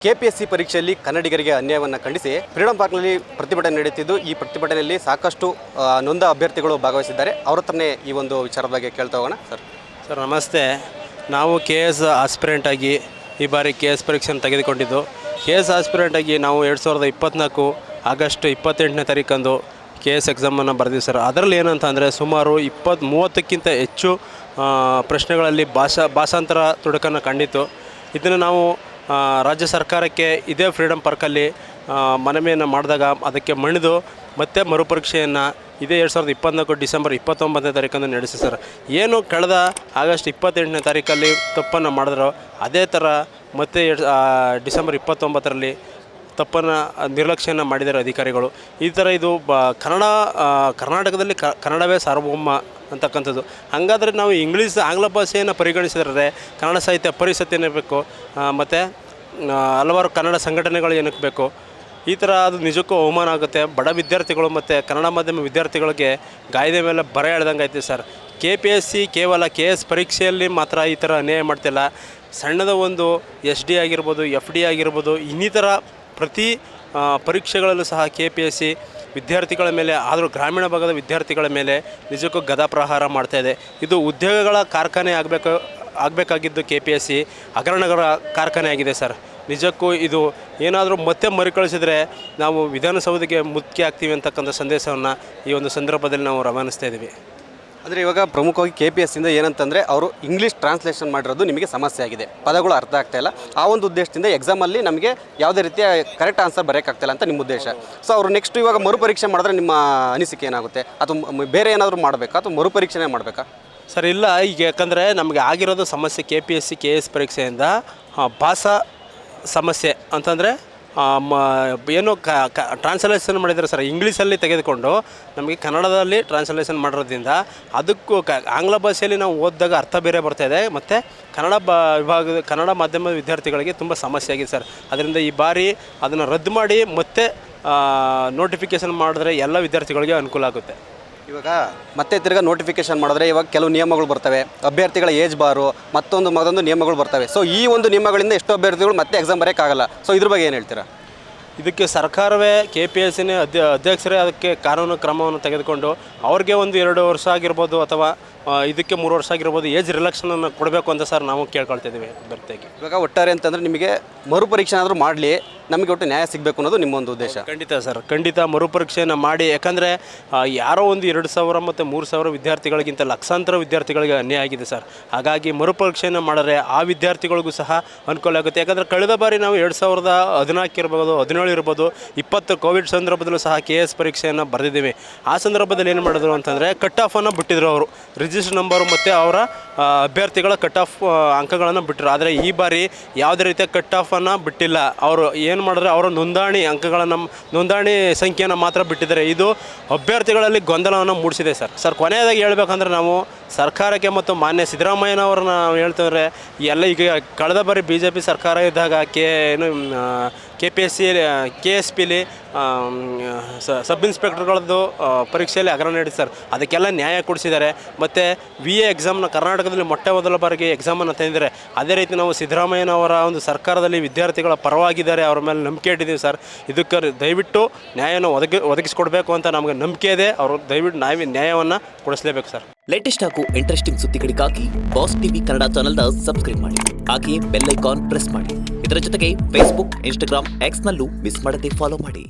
KPSC ಪರೀಕ್ಷೆಯಲ್ಲಿ ಕನ್ನಡಿಗರಿಗೆ ಅನ್ಯಾಯವನ್ನು ಖಂಡಿಸಿ ಫ್ರೀಡಂ ಪಾರ್ಕ್ನಲ್ಲಿ ಪ್ರತಿಭಟನೆ ನಡೆಯುತ್ತಿದ್ದು ಈ ಪ್ರತಿಭಟನೆಯಲ್ಲಿ ಸಾಕಷ್ಟು ನೊಂದ ಅಭ್ಯರ್ಥಿಗಳು ಭಾಗವಹಿಸಿದ್ದಾರೆ. ಅವ್ರ ಹತ್ರನೇ ಈ ಒಂದು ವಿಚಾರದ ಬಗ್ಗೆ ಕೇಳ್ತಾ ಹೋಗೋಣ. ಸರ್ ನಮಸ್ತೆ. ನಾವು KS ಆಸ್ಪಿರೆಂಟ್ ಆಗಿ ಈ ಬಾರಿ KS ಪರೀಕ್ಷೆಯನ್ನು ತೆಗೆದುಕೊಂಡಿದ್ದು. KS ಆಸ್ಪಿರೆಂಟ್ ಆಗಿ ನಾವು 2024 ಆಗಸ್ಟ್ 28ನೇ ತಾರೀಕಂದು KS ಎಕ್ಸಾಮನ್ನು ಬರೆದಿವಿ ಸರ್. ಅದರಲ್ಲಿ ಏನಂತ ಅಂದರೆ ಸುಮಾರು 30ಕ್ಕಿಂತ ಹೆಚ್ಚು ಪ್ರಶ್ನೆಗಳಲ್ಲಿ ಭಾಷಾಂತರ ತುಡುಕನ್ನು ಕಂಡಿತ್ತು. ಇದನ್ನು ನಾವು ರಾಜ್ಯ ಸರ್ಕಾರಕ್ಕೆ ಇದೇ ಫ್ರೀಡಂ ಪಾರ್ಕಲ್ಲಿ ಮನವಿಯನ್ನು ಮಾಡಿದಾಗ ಅದಕ್ಕೆ ಮಣಿದು ಮತ್ತೆ ಮರುಪರೀಕ್ಷೆಯನ್ನು ಇದೇ 2024 ಡಿಸೆಂಬರ್ 29ನೇ ತಾರೀಕಂದು ನಡೆಸಿ ಸರ್. ಏನು ಕಳೆದ ಆಗಸ್ಟ್ 28ನೇ ತಾರೀಕಲ್ಲಿ ತಪ್ಪನ್ನು ಮಾಡಿದ್ರು ಅದೇ ಥರ ಮತ್ತೆ ಡಿಸೆಂಬರ್ 29ರಲ್ಲಿ ತಪ್ಪನ್ನು ನಿರ್ಲಕ್ಷ್ಯನ ಮಾಡಿದ್ದಾರೆ ಅಧಿಕಾರಿಗಳು. ಈ ಥರ ಇದು ಕರ್ನಾಟಕದಲ್ಲಿ ಕನ್ನಡವೇ ಸಾರ್ವಭೌಮ ಅಂತಕ್ಕಂಥದ್ದು. ಹಾಗಾದರೆ ನಾವು ಆಂಗ್ಲ ಭಾಷೆಯನ್ನು ಪರಿಗಣಿಸಿದರೆ ಕನ್ನಡ ಸಾಹಿತ್ಯ ಪರಿಷತ್ ಏನಬೇಕು, ಮತ್ತು ಹಲವಾರು ಕನ್ನಡ ಸಂಘಟನೆಗಳು ಏನಕ್ಕೆ ಬೇಕು? ಈ ಥರ ಅದು ನಿಜಕ್ಕೂ ಅವಮಾನ ಆಗುತ್ತೆ. ಬಡ ವಿದ್ಯಾರ್ಥಿಗಳು ಮತ್ತು ಕನ್ನಡ ಮಾಧ್ಯಮ ವಿದ್ಯಾರ್ಥಿಗಳಿಗೆ ಗಾಯದ ಮೇಲೆ ಬರ ಎಳೆದಂಗೆ ಐತೆ ಸರ್. KPSC ಕೇವಲ KS ಪರೀಕ್ಷೆಯಲ್ಲಿ ಮಾತ್ರ ಈ ಥರ ಅನ್ಯಾಯ ಮಾಡ್ತಿಲ್ಲ. ಸಣ್ಣದ ಒಂದು SD ಆಗಿರ್ಬೋದು, FD ಆಗಿರ್ಬೋದು, ಇನ್ನಿತರ ಪ್ರತಿ ಪರೀಕ್ಷೆಗಳಲ್ಲೂ ಸಹ KPSC ವಿದ್ಯಾರ್ಥಿಗಳ ಮೇಲೆ, ಆದರೂ ಗ್ರಾಮೀಣ ಭಾಗದ ವಿದ್ಯಾರ್ಥಿಗಳ ಮೇಲೆ ನಿಜಕ್ಕೂ ಗದಾಪ್ರಹಾರ ಮಾಡ್ತಾಯಿದೆ. ಇದು ಉದ್ಯೋಗಗಳ ಕಾರ್ಖಾನೆ ಆಗಬೇಕಾಗಿದ್ದು KPSC ಹಗರಣಗಳ ಕಾರ್ಖಾನೆ ಆಗಿದೆ ಸರ್. ನಿಜಕ್ಕೂ ಇದು ಏನಾದರೂ ಮತ್ತೆ ಮರುಕಳಿಸಿದರೆ ನಾವು ವಿಧಾನಸೌಧಕ್ಕೆ ಮುಖ್ಯ ಆಗ್ತೀವಿ ಅಂತಕ್ಕಂಥ ಸಂದೇಶವನ್ನು ಈ ಒಂದು ಸಂದರ್ಭದಲ್ಲಿ ನಾವು ರವಾನಿಸ್ತಾ ಇದ್ದೀವಿ. ಅಂದರೆ ಇವಾಗ ಪ್ರಮುಖವಾಗಿ KPSCಯಿಂದ ಏನಂತಂದರೆ ಅವರು ಇಂಗ್ಲೀಷ್ ಟ್ರಾನ್ಸ್ಲೇಷನ್ ಮಾಡಿರೋದು ನಿಮಗೆ ಸಮಸ್ಯೆ ಆಗಿದೆ, ಪದಗಳು ಅರ್ಥ ಆಗ್ತಾಯಿಲ್ಲ. ಆ ಒಂದು ಉದ್ದೇಶದಿಂದ ಎಕ್ಸಾಮಲ್ಲಿ ನಮಗೆ ಯಾವುದೇ ರೀತಿಯ ಕರೆಕ್ಟ್ ಆನ್ಸರ್ ಬರೋಕ್ಕಾಗ್ತಾಯಿಲ್ಲ ಅಂತ ನಿಮ್ಮ ಉದ್ದೇಶ. ಸೊ ಅವರು ನೆಕ್ಸ್ಟ್ ಇವಾಗ ಮರುಪರೀಕ್ಷೆ ಮಾಡಿದ್ರೆ ನಿಮ್ಮ ಅನಿಸಿಕೆ ಏನಾಗುತ್ತೆ? ಅಥವಾ ಬೇರೆ ಏನಾದರೂ ಮಾಡಬೇಕಾ ಅಥವಾ ಮರುಪರೀಕ್ಷೆನೇ ಮಾಡಬೇಕಾ? ಸರ್ ಇಲ್ಲ, ಈಗ ಯಾಕಂದರೆ ನಮಗೆ ಆಗಿರೋದು ಸಮಸ್ಯೆ KPSC KS ಪರೀಕ್ಷೆಯಿಂದ ಭಾಷಾ ಸಮಸ್ಯೆ ಅಂತಂದರೆ ಏನು ಟ್ರಾನ್ಸ್ಲೇಷನ್ ಮಾಡಿದ್ದಾರೆ ಸರ್. ಇಂಗ್ಲೀಷಲ್ಲಿ ತೆಗೆದುಕೊಂಡು ನಮಗೆ ಕನ್ನಡದಲ್ಲಿ ಟ್ರಾನ್ಸ್ಲೇಷನ್ ಮಾಡಿರೋದ್ರಿಂದ ಅದಕ್ಕೂ ಆಂಗ್ಲ ಭಾಷೆಯಲ್ಲಿ ನಾವು ಓದಿದಾಗ ಅರ್ಥ ಬೇರೆ ಬರ್ತಾಯಿದೆ, ಮತ್ತು ಕನ್ನಡ ಮಾಧ್ಯಮದ ವಿದ್ಯಾರ್ಥಿಗಳಿಗೆ ತುಂಬ ಸಮಸ್ಯೆ ಆಗಿದೆ ಸರ್. ಅದರಿಂದ ಈ ಬಾರಿ ಅದನ್ನು ರದ್ದು ಮಾಡಿ ಮತ್ತೆ ನೋಟಿಫಿಕೇಷನ್ ಮಾಡಿದ್ರೆ ಎಲ್ಲ ವಿದ್ಯಾರ್ಥಿಗಳಿಗೆ ಅನುಕೂಲ ಆಗುತ್ತೆ. ಇವಾಗ ಮತ್ತೆ ತಿರ್ಗಾ ನೋಟಿಫಿಕೇಷನ್ ಮಾಡಿದ್ರೆ ಇವಾಗ ಕೆಲವು ನಿಯಮಗಳು ಬರ್ತವೆ, ಅಭ್ಯರ್ಥಿಗಳ ಏಜ್ ಬಾರು, ಮತ್ತೊಂದು ನಿಯಮಗಳು ಬರ್ತವೆ. ಸೊ ಈ ಒಂದು ನಿಯಮಗಳಿಂದ ಎಷ್ಟೋ ಅಭ್ಯರ್ಥಿಗಳು ಮತ್ತೆ ಎಕ್ಸಾಮ್ ಬರೋಕ್ಕಾಗಲ್ಲ. ಸೊ ಇದ್ರ ಬಗ್ಗೆ ಏನು ಹೇಳ್ತೀರಾ? ಇದಕ್ಕೆ ಸರ್ಕಾರವೇ KPSCನೇ ಅಧ್ಯಕ್ಷರೇ ಅದಕ್ಕೆ ಕಾನೂನು ಕ್ರಮವನ್ನು ತೆಗೆದುಕೊಂಡು ಅವ್ರಿಗೆ ಒಂದು 2 ವರ್ಷ ಆಗಿರ್ಬೋದು ಅಥವಾ ಇದಕ್ಕೆ 3 ವರ್ಷ ಆಗಿರ್ಬೋದು ಏಜ್ ರಿಲ್ಯಾಕ್ಸನ್ನು ಕೊಡಬೇಕು ಅಂತ ಸರ್ ನಾವು ಕೇಳ್ಕೊಳ್ತಿದ್ದೀವಿ ಅಭ್ಯರ್ಥಿಗೆ. ಇವಾಗ ಒಟ್ಟಾರೆ ಅಂತಂದರೆ ನಿಮಗೆ ಮರುಪರೀಕ್ಷೆ ಏನಾದರೂ ಮಾಡಲಿ, ನಮಗೆ ಒಟ್ಟು ನ್ಯಾಯ ಸಿಗಬೇಕು ಅನ್ನೋದು ನಿಮ್ಮೊಂದು ಉದ್ದೇಶ. ಖಂಡಿತ ಸರ್, ಖಂಡಿತ ಮರುಪರೀಕ್ಷೆಯನ್ನು ಮಾಡಿ. ಯಾಕಂದರೆ ಯಾರೋ ಒಂದು 2,000 ಮತ್ತು 3,000 ವಿದ್ಯಾರ್ಥಿಗಳಿಗಿಂತ ಲಕ್ಷಾಂತರ ವಿದ್ಯಾರ್ಥಿಗಳಿಗೆ ಅನ್ಯಾಯ ಆಗಿದೆ ಸರ್. ಹಾಗಾಗಿ ಮರುಪರೀಕ್ಷೆಯನ್ನು ಮಾಡಿದ್ರೆ ಆ ವಿದ್ಯಾರ್ಥಿಗಳಿಗೂ ಸಹ ಅನುಕೂಲ ಆಗುತ್ತೆ. ಯಾಕಂದರೆ ಕಳೆದ ಬಾರಿ ನಾವು 2014 ಇರ್ಬೋದು, 17 ಇರ್ಬೋದು, 20 ಕೋವಿಡ್ ಸಂದರ್ಭದಲ್ಲೂ ಸಹ KS ಪರೀಕ್ಷೆಯನ್ನು ಬರೆದಿದ್ದೀವಿ. ಆ ಸಂದರ್ಭದಲ್ಲಿ ಏನು ಮಾಡಿದ್ರು ಅಂತಂದರೆ ಕಟ್ ಆಫನ್ನು ಬಿಟ್ಟಿದ್ರು. ಅವರು ರಿಜಿಸ್ಟರ್ ನಂಬರು ಮತ್ತು ಅವರ ಅಭ್ಯರ್ಥಿಗಳ ಕಟ್ ಆಫ್ ಅಂಕಗಳನ್ನು ಬಿಟ್ಟರು. ಆದರೆ ಈ ಬಾರಿ ಯಾವುದೇ ರೀತಿಯ ಕಟ್ ಆಫನ್ನು ಬಿಟ್ಟಿಲ್ಲ. ಅವರು ಏನು ಮಾಡಿದ್ರೆ ಅವರ ನೋಂದಣಿ ಸಂಖ್ಯೆಯನ್ನು ಮಾತ್ರ ಬಿಟ್ಟಿದ್ದಾರೆ. ಇದು ಅಭ್ಯರ್ಥಿಗಳಲ್ಲಿ ಗೊಂದಲವನ್ನು ಮೂಡಿಸಿದೆ ಸರ್. ಕೊನೆಯದಾಗಿ ಹೇಳ್ಬೇಕಂದ್ರೆ ನಾವು ಸರ್ಕಾರಕ್ಕೆ ಮತ್ತು ಮಾನ್ಯ ಸಿದ್ದರಾಮಯ್ಯನವ್ರನ್ನ ನಾವು ಹೇಳ್ತಿದ್ರೆ ಎಲ್ಲ ಈಗ ಕಳೆದ ಬಾರಿ BJP ಸರ್ಕಾರ ಇದ್ದಾಗ KSPಲಿ ಸಬ್ ಇನ್ಸ್ಪೆಕ್ಟರ್ಗಳದ್ದು ಪರೀಕ್ಷೆಯಲ್ಲಿ ಹಗರಣ ನಡೆಸಿ ಸರ್. ಅದಕ್ಕೆಲ್ಲ ನ್ಯಾಯ ಕೊಡಿಸಿದ್ದಾರೆ. ಮತ್ತು VA ಎಕ್ಸಾಮ್ನ ಕರ್ನಾಟಕದಲ್ಲಿ ಮೊದಲ ಬಾರಿಗೆ ಎಕ್ಸಾಮನ್ನು ತಂದಿದ್ದಾರೆ. ಅದೇ ರೀತಿ ನಾವು ಸಿದ್ದರಾಮಯ್ಯನವರ ಒಂದು ಸರ್ಕಾರದಲ್ಲಿ ವಿದ್ಯಾರ್ಥಿಗಳ ಪರವಾಗಿದ್ದಾರೆ, ಅವರ ಮೇಲೆ ನಂಬಿಕೆ ಇಟ್ಟಿದ್ದೀವಿ ಸರ್. ಇದಕ್ಕೆ ದಯವಿಟ್ಟು ನ್ಯಾಯವನ್ನು ಒದಗಿಸ್ಕೊಡ್ಬೇಕು ಅಂತ ನಮಗೆ ನಂಬಿಕೆ ಇದೆ. ಅವರು ದಯವಿಟ್ಟು ನ್ಯಾಯವನ್ನು ಕೊಡಿಸಲೇಬೇಕು ಸರ್. ಲೇಟೆಸ್ಟ್ ಹಾಗೂ ಇಂಟ್ರೆಸ್ಟಿಂಗ್ ಸುದ್ದಿಗಳಿಗಾಗಿ ಬಾಸ್ TV ಕನ್ನಡ ಚಾನೆಲ್ನ ಸಬ್ಸ್ಕ್ರೈಬ್ ಮಾಡಿ. ಹಾಗೆಯೇ ಬೆಲ್ ಐಕಾನ್ ಪ್ರೆಸ್ ಮಾಡಿ. ಇದರ ಜೊತೆಗೆ Facebook, Instagram, X ನಲ್ಲೂ ಮಿಸ್ ಮಾಡದೆ ಫಾಲೋ ಮಾಡಿ.